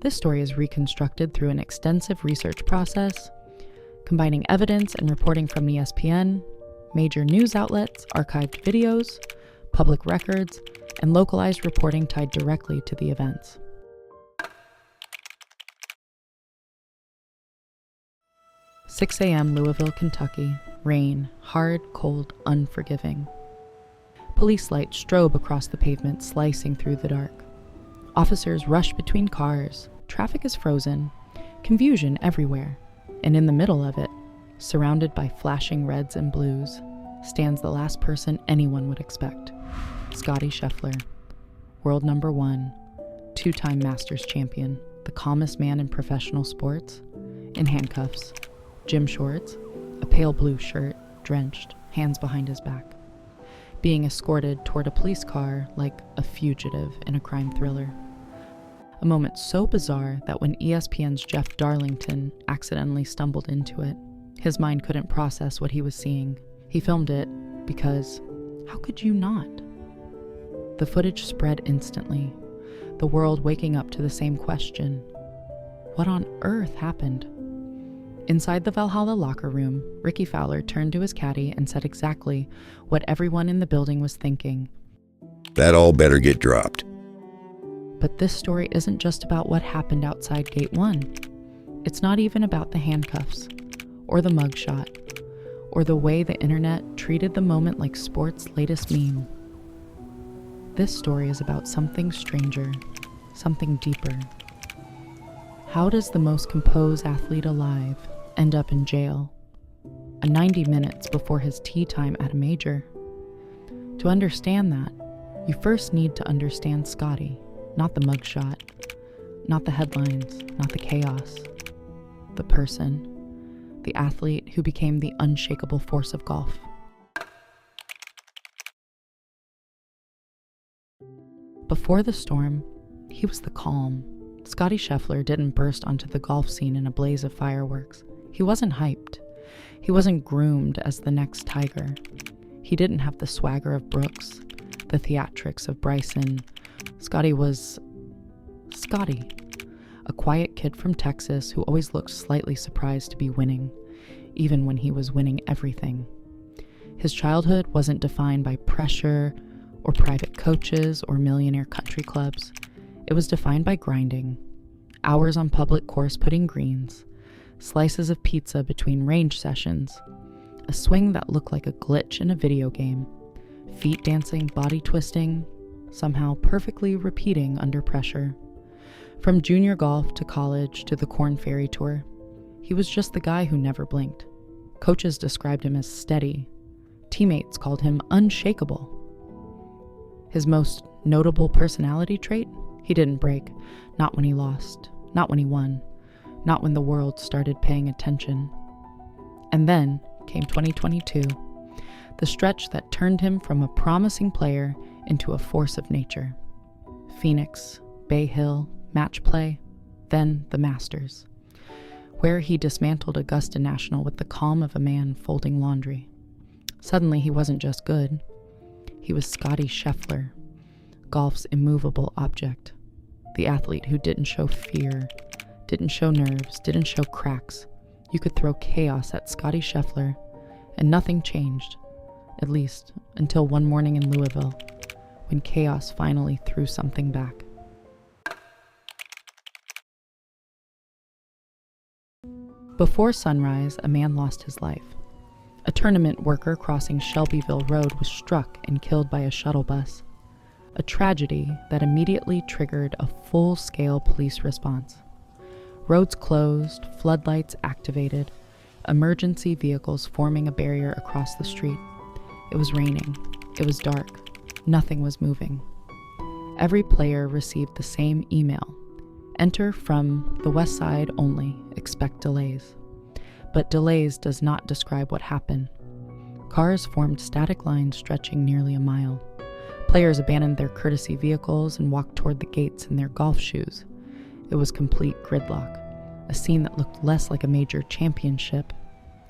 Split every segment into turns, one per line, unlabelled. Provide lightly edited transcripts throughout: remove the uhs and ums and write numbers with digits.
This story is reconstructed through an extensive research process, combining evidence and reporting from ESPN, major news outlets, archived videos, public records, and localized reporting tied directly to the events. "6 a.m. Louisville, Kentucky. Rain, hard, cold, unforgiving. Police lights strobe across the pavement, slicing through the dark. Officers rush between cars. Traffic is frozen. Confusion everywhere. And in the middle of it, surrounded by flashing reds and blues, stands the last person anyone would expect. Scottie Scheffler, world number 1, 2-time Masters champion, the calmest man in professional sports, in handcuffs, gym shorts, a pale blue shirt, drenched, hands behind his back, being escorted toward a police car like a fugitive in a crime thriller. A moment so bizarre that when ESPN's Jeff Darlington accidentally stumbled into it, his mind couldn't process what he was seeing. He filmed it because, how could you not? The footage spread instantly, the world waking up to the same question. What on earth happened? Inside the Valhalla locker room, Ricky Fowler turned to his caddy and said exactly what everyone in the building was thinking.
That all better get dropped.
But this story isn't just about what happened outside Gate 1. It's not even about the handcuffs, or the mugshot, or the way the internet treated the moment like sport's latest meme. This story is about something stranger, something deeper. How does the most composed athlete alive end up in jail, 90 minutes before his tee time at a major? To understand that, you first need to understand Scottie, not the mugshot, not the headlines, not the chaos. The person, the athlete who became the unshakable force of golf. Before the storm, he was the calm. Scottie Scheffler didn't burst onto the golf scene in a blaze of fireworks. He wasn't hyped. He wasn't groomed as the next Tiger. He didn't have the swagger of Brooks, the theatrics of Bryson. Scottie was Scottie, a quiet kid from Texas who always looked slightly surprised to be winning, even when he was winning everything. His childhood wasn't defined by pressure or private coaches or millionaire country clubs. It was defined by grinding, hours on public course putting greens, slices of pizza between range sessions, a swing that looked like a glitch in a video game, feet dancing, body twisting, somehow perfectly repeating under pressure. From junior golf to college to the Corn Ferry Tour, he was just the guy who never blinked. Coaches described him as steady. Teammates called him unshakable. His most notable personality trait? He didn't break. Not when he lost. Not when he won. Not when the world started paying attention. And then came 2022, the stretch that turned him from a promising player into a force of nature. Phoenix, Bay Hill, match play, then the Masters, where he dismantled Augusta National with the calm of a man folding laundry. Suddenly he wasn't just good. He was Scottie Scheffler, golf's immovable object, the athlete who didn't show fear, didn't show nerves, didn't show cracks. You could throw chaos at Scottie Scheffler, and nothing changed, at least until one morning in Louisville, when chaos finally threw something back. Before sunrise, a man lost his life. A tournament worker crossing Shelbyville Road was struck and killed by a shuttle bus. A tragedy that immediately triggered a full-scale police response. Roads closed, floodlights activated, emergency vehicles forming a barrier across the street. It was raining. It was dark. Nothing was moving. Every player received the same email. Enter from the west side only. Expect delays. But delays does not describe what happened. Cars formed static lines stretching nearly a mile. Players abandoned their courtesy vehicles and walked toward the gates in their golf shoes. It was complete gridlock, a scene that looked less like a major championship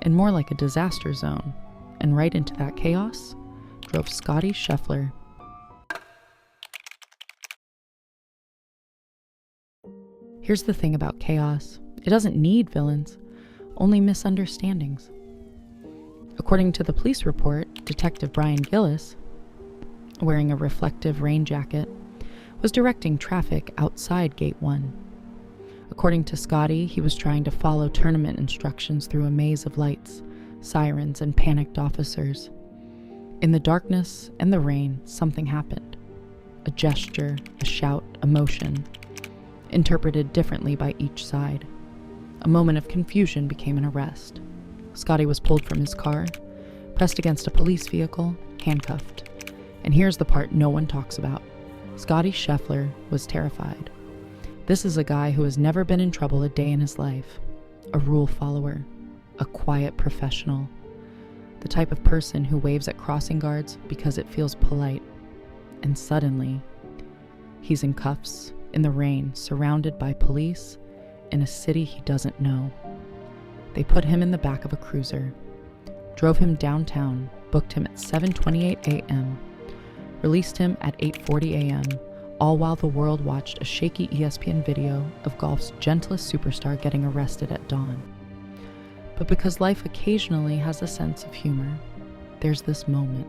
and more like a disaster zone. And right into that chaos drove Scottie Scheffler. Here's the thing about chaos. It doesn't need villains, only misunderstandings. According to the police report, Detective Brian Gillis, wearing a reflective rain jacket, was directing traffic outside Gate 1. According to Scottie, he was trying to follow tournament instructions through a maze of lights, sirens, and panicked officers. In the darkness and the rain, something happened. A gesture, a shout, a motion, interpreted differently by each side. A moment of confusion became an arrest. Scottie was pulled from his car, pressed against a police vehicle, handcuffed. And here's the part no one talks about. Scottie Scheffler was terrified. This is a guy who has never been in trouble a day in his life. A rule follower, a quiet professional, the type of person who waves at crossing guards because it feels polite. And suddenly, he's in cuffs, in the rain, surrounded by police, in a city he doesn't know. They put him in the back of a cruiser, drove him downtown, booked him at 7:28 a.m., released him at 8:40 a.m., all while the world watched a shaky ESPN video of golf's gentlest superstar getting arrested at dawn. But because life occasionally has a sense of humor, there's this moment.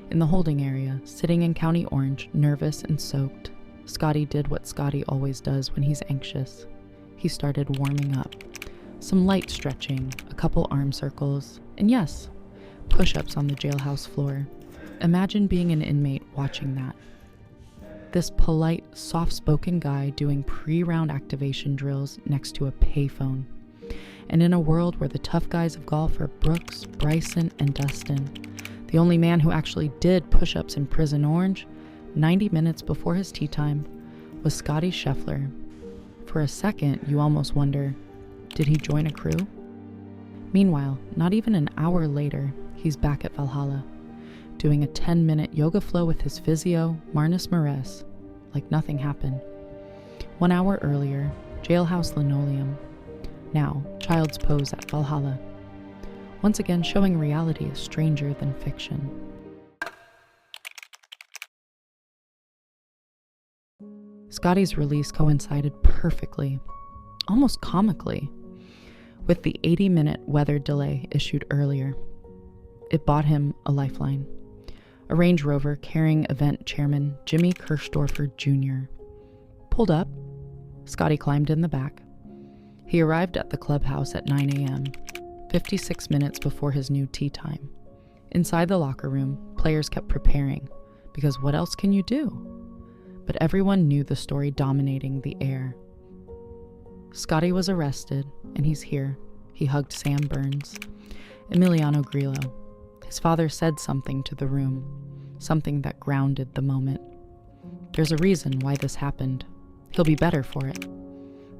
In the holding area, sitting in County Orange, nervous and soaked, Scottie did what Scottie always does when he's anxious. He started warming up. Some light stretching, a couple arm circles, and yes, push-ups on the jailhouse floor. Imagine being an inmate watching that. This polite, soft-spoken guy doing pre-round activation drills next to a payphone. And in a world where the tough guys of golf are Brooks, Bryson, and Dustin, the only man who actually did push-ups in Prison Orange, 90 minutes before his tee time, was Scottie Scheffler. For a second, you almost wonder, did he join a crew? Meanwhile, not even an hour later, he's back at Valhalla, doing a 10-minute yoga flow with his physio, Marnus Mares, like nothing happened. 1 hour earlier, jailhouse linoleum. Now, child's pose at Valhalla. Once again showing reality is stranger than fiction. Scottie's release coincided perfectly, almost comically, with the 80-minute weather delay issued earlier. It bought him a lifeline. A Range Rover carrying event chairman Jimmy Kirchdorfer Jr. pulled up. Scottie climbed in the back. He arrived at the clubhouse at 9 a.m., 56 minutes before his new tee time. Inside the locker room, players kept preparing, because what else can you do? But everyone knew the story dominating the air. Scottie was arrested, and he's here. He hugged Sam Burns, Emiliano Grillo. His father said something to the room, something that grounded the moment. There's a reason why this happened. He'll be better for it.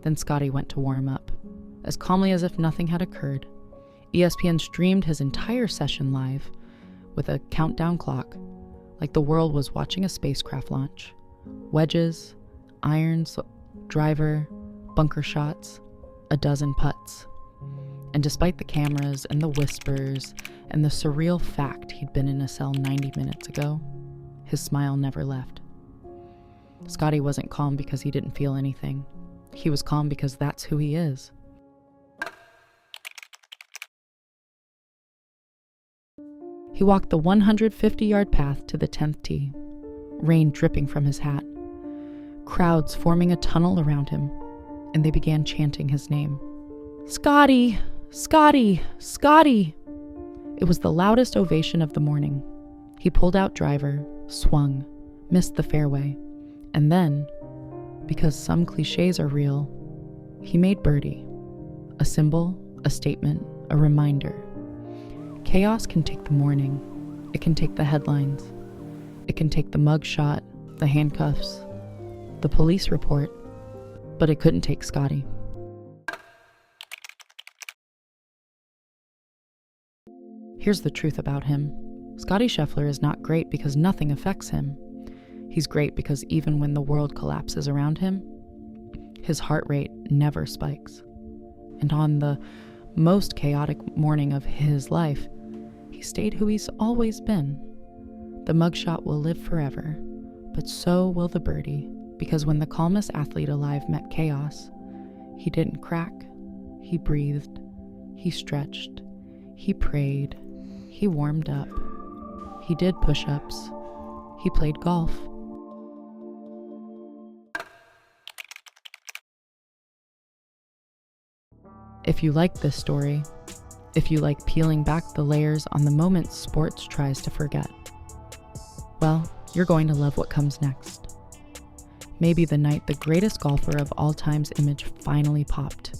Then Scottie went to warm up. As calmly as if nothing had occurred, ESPN streamed his entire session live with a countdown clock, like the world was watching a spacecraft launch. Wedges, irons, driver, bunker shots, a dozen putts. And despite the cameras and the whispers and the surreal fact he'd been in a cell 90 minutes ago, his smile never left. Scottie wasn't calm because he didn't feel anything. He was calm because that's who he is. He walked the 150-yard path to the 10th tee, rain dripping from his hat, crowds forming a tunnel around him, and they began chanting his name. Scottie! Scottie! Scottie! It was the loudest ovation of the morning. He pulled out driver, swung, missed the fairway, and then, because some cliches are real, he made birdie. A symbol, a statement, a reminder. Chaos can take the morning. It can take the headlines. It can take the mug shot, the handcuffs, the police report, but it couldn't take Scottie. Here's the truth about him. Scottie Scheffler is not great because nothing affects him. He's great because even when the world collapses around him, his heart rate never spikes. And on the most chaotic morning of his life, he stayed who he's always been. The mugshot will live forever, but so will the birdie, because when the calmest athlete alive met chaos, He didn't crack. He breathed. He stretched. He prayed. He warmed up. He did push-ups. He played golf. If you like this story, if you like peeling back the layers on the moments sports tries to forget, well, you're going to love what comes next. Maybe the night the greatest golfer of all time's image finally popped,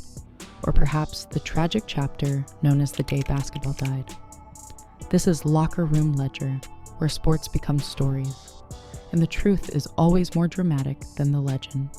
or perhaps the tragic chapter known as the day basketball died. This is Locker Room Ledger, where sports become stories, and the truth is always more dramatic than the legend.